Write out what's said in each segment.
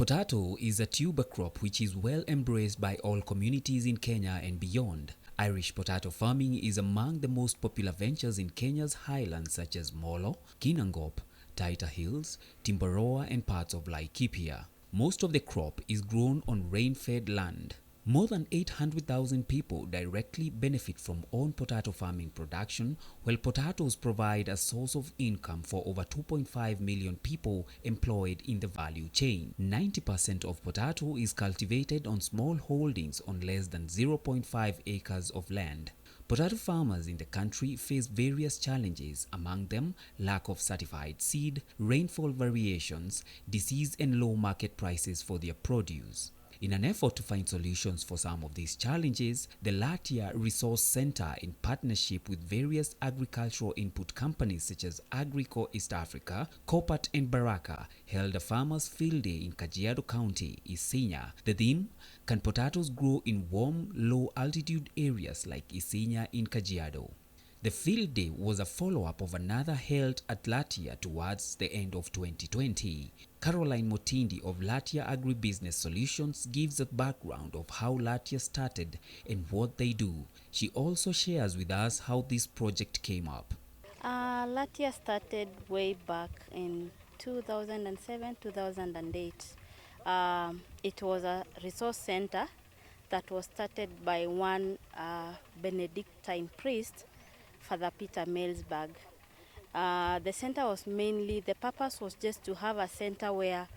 Potato is a tuber crop which is well embraced by all communities in Kenya and beyond. Irish potato farming is among the most popular ventures in Kenya's highlands such as Molo, Kinangop, Taita Hills, Timboroa and parts of Laikipia. Most of the crop is grown on rain-fed land. More than 800,000 people directly benefit from own potato farming production, while potatoes provide a source of income for over 2.5 million people employed in the value chain. 90% of potato is cultivated on small holdings on less than 0.5 acres of land. Potato farmers in the country face various challenges, among them lack of certified seed, rainfall variations, disease and low market prices for their produce. In an effort to find solutions for some of these challenges, the Latia Resource Center, in partnership with various agricultural input companies such as Agrico East Africa, Copat and Baraka, held a farmers' field day in Kajiado County, Isinya. The theme, can potatoes grow in warm, low-altitude areas like Isinya in Kajiado? The field day was a follow-up of another held at Latia towards the end of 2020. Caroline Motindi of Latia Agribusiness Solutions gives a background of how Latia started and what they do. She also shares with us how this project came up. Latia started way back in 2007, 2008. It was a resource center that was started by one Benedictine priest, Father Peter Mailsberg. The center was the purpose was just to have a center where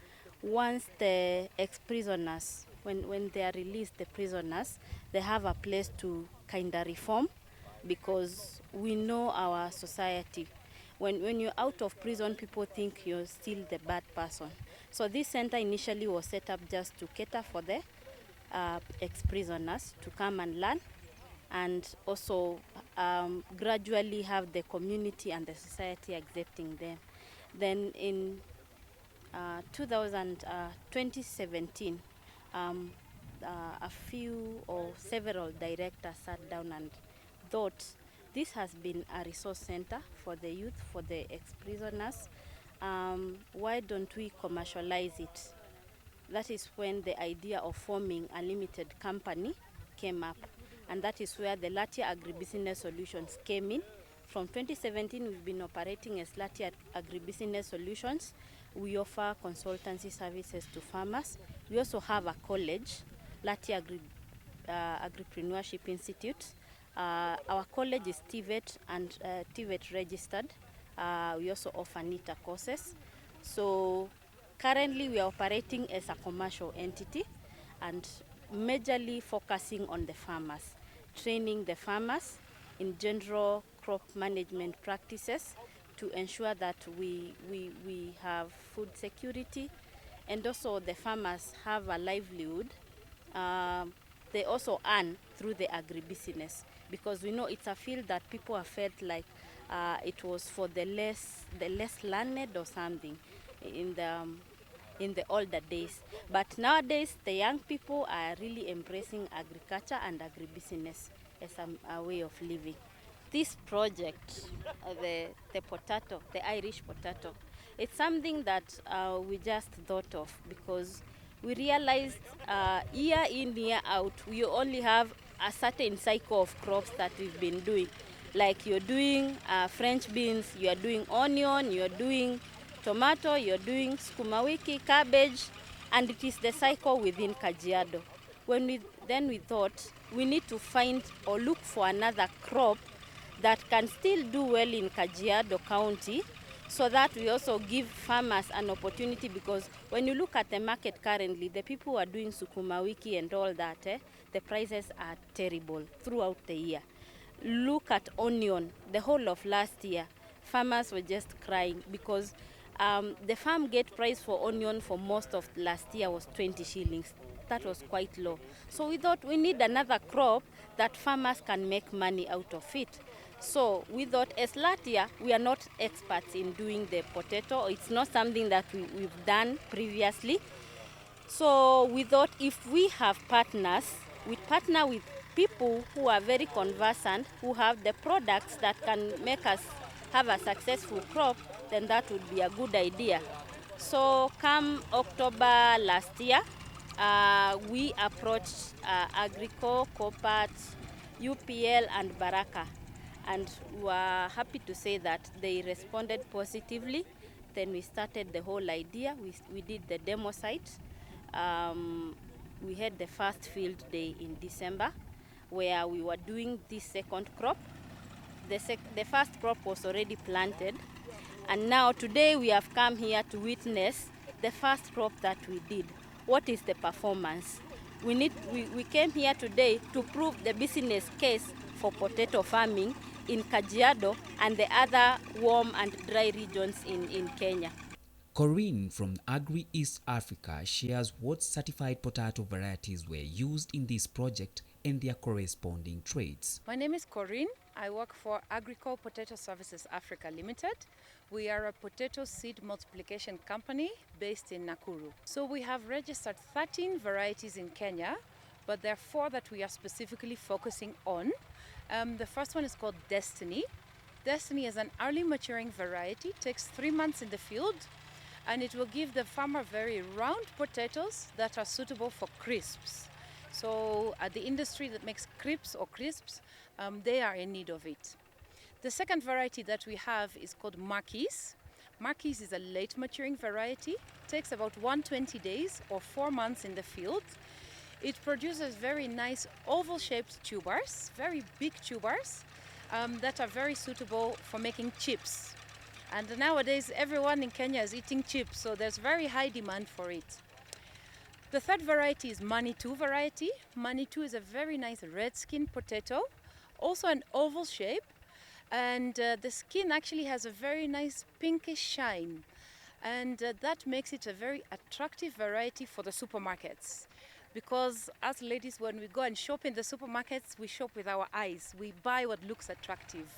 once the ex-prisoners, when they are released, the prisoners, they have a place to kind of reform, because we know our society. When you're out of prison, people think you're still the bad person. So this center initially was set up just to cater for the ex-prisoners to come and learn, and also gradually have the community and the society accepting them. Then in 2017, a few or several directors sat down and thought this has been a resource center for the youth, for the ex-prisoners. Why don't we commercialize it? That is when the idea of forming a limited company came up. And that is where the Latia Agribusiness Solutions came in. From 2017, we've been operating as Latia Agribusiness Solutions. We offer consultancy services to farmers. We also have a college, Latia Agripreneurship Institute. Our college is TVET and TVET registered. We also offer NITA courses. So currently we are operating as a commercial entity and majorly focusing on the farmers, training the farmers in general crop management practices to ensure that we have food security, and also the farmers have a livelihood. They also earn through the agribusiness, because we know it's a field that people have felt like it was for the less learned or something in the older days. But nowadays, the young people are really embracing agriculture and agribusiness as a way of living. This project, the potato, the Irish potato, it's something that we just thought of because we realized year in, year out, we only have a certain cycle of crops that we've been doing. Like you're doing French beans, you're doing onion, you're doing tomato, you're doing sukuma wiki, cabbage, and it is the cycle within Kajiado. Then we thought we need to find or look for another crop that can still do well in Kajiado County, so that we also give farmers an opportunity, because when you look at the market currently, the people who are doing sukuma wiki and all that, the prices are terrible throughout the year. Look at onion. The whole of last year, farmers were just crying because the farm gate price for onion for most of last year was 20 shillings. That was quite low. So we thought we need another crop that farmers can make money out of it. So we thought, as Latia, we are not experts in doing the potato. It's not something that we've done previously. So we thought if we have partners, we partner with people who are very conversant, who have the products that can make us have a successful crop, then that would be a good idea. So come October last year, we approached Agrico, Copat, UPL and Baraka, and we are happy to say that they responded positively. Then we started the whole idea. We did the demo site. We had the first field day in December where we were doing this second crop. The first crop was already planted, and now today we have come here to witness the first crop that we did. What is the performance? We came here today to prove the business case for potato farming in Kajiado and the other warm and dry regions in Kenya. Corinne from Agri East Africa shares what certified potato varieties were used in this project and their corresponding traits. My name is Corinne. I work for Agrico Potato Services Africa Limited. We are a potato seed multiplication company based in Nakuru. So we have registered 13 varieties in Kenya, but there are 4 that we are specifically focusing on. The first one is called Destiny. Destiny is an early maturing variety, takes 3 months in the field, and it will give the farmer very round potatoes that are suitable for crisps. So the industry that makes crisps, they are in need of it. The second variety that we have is called Marquise. Marquise is a late maturing variety, takes about 120 days or 4 months in the field. It produces very nice oval shaped tubers, very big tubers that are very suitable for making chips. And nowadays everyone in Kenya is eating chips, so there's very high demand for it. The third variety is Manitou variety. Manitou is a very nice red skin potato, also an oval shape, and the skin actually has a very nice pinkish shine, and that makes it a very attractive variety for the supermarkets. Because as ladies, when we go and shop in the supermarkets, we shop with our eyes. We buy what looks attractive.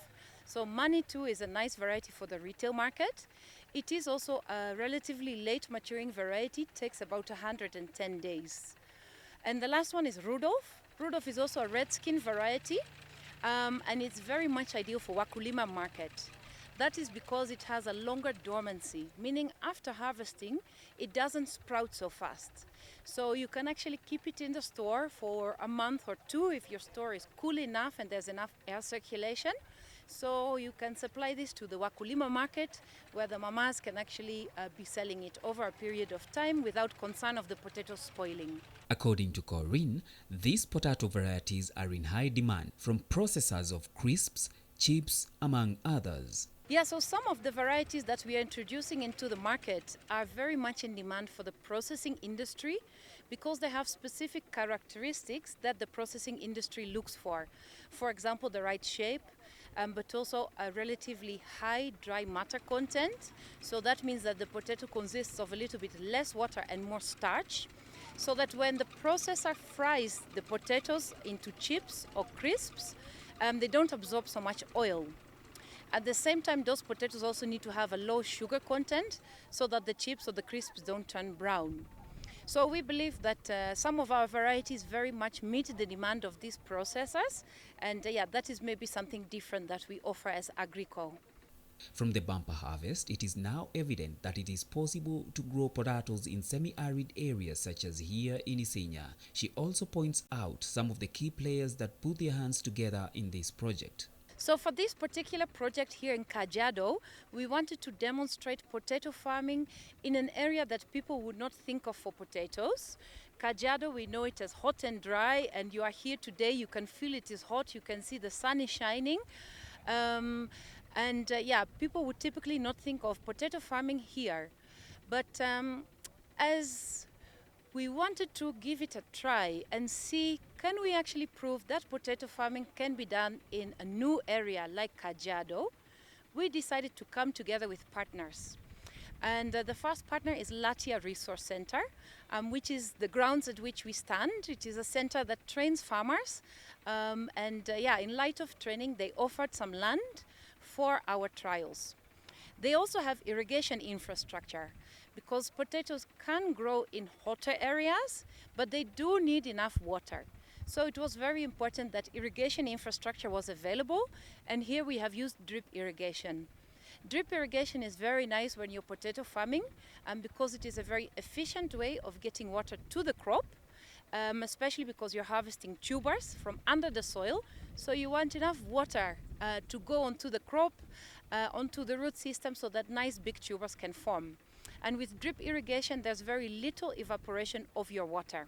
So Manitou is a nice variety for the retail market. It is also a relatively late maturing variety, it takes about 110 days. And the last one is Rudolph. Rudolph is also a red skin variety, and it's very much ideal for Wakulima market. That is because it has a longer dormancy, meaning after harvesting, it doesn't sprout so fast. So you can actually keep it in the store for a month or 2 if your store is cool enough and there's enough air circulation. So you can supply this to the Wakulima market, where the mamas can actually be selling it over a period of time without concern of the potatoes spoiling. According to Corinne, these potato varieties are in high demand from processors of crisps, chips, among others. Yeah, so some of the varieties that we are introducing into the market are very much in demand for the processing industry because they have specific characteristics that the processing industry looks for. For example, the right shape, but also a relatively high dry matter content. So that means that the potato consists of a little bit less water and more starch, so that when the processor fries the potatoes into chips or crisps, they don't absorb so much oil. At the same time, those potatoes also need to have a low sugar content so that the chips or the crisps don't turn brown. So we believe that some of our varieties very much meet the demand of these processors, and that is maybe something different that we offer as Agrico. From the bumper harvest, it is now evident that it is possible to grow potatoes in semi-arid areas such as here in Isinya. She also points out some of the key players that put their hands together in this project. So for this particular project here in Kajiado, we wanted to demonstrate potato farming in an area that people would not think of for potatoes. Kajiado, we know it as hot and dry, and you are here today, you can feel it is hot, you can see the sun is shining. People would typically not think of potato farming here. But as we wanted to give it a try and see, can we actually prove that potato farming can be done in a new area like Kajiado? We decided to come together with partners. And the first partner is Latia Resource Center, which is the grounds at which we stand. It is a center that trains farmers. In light of training, they offered some land for our trials. They also have irrigation infrastructure, because potatoes can grow in hotter areas, but they do need enough water. So it was very important that irrigation infrastructure was available, and here we have used drip irrigation. Drip irrigation is very nice when you're potato farming because it is a very efficient way of getting water to the crop, especially because you're harvesting tubers from under the soil. So you want enough water to go onto the crop, onto the root system, so that nice big tubers can form. And with drip irrigation, there's very little evaporation of your water.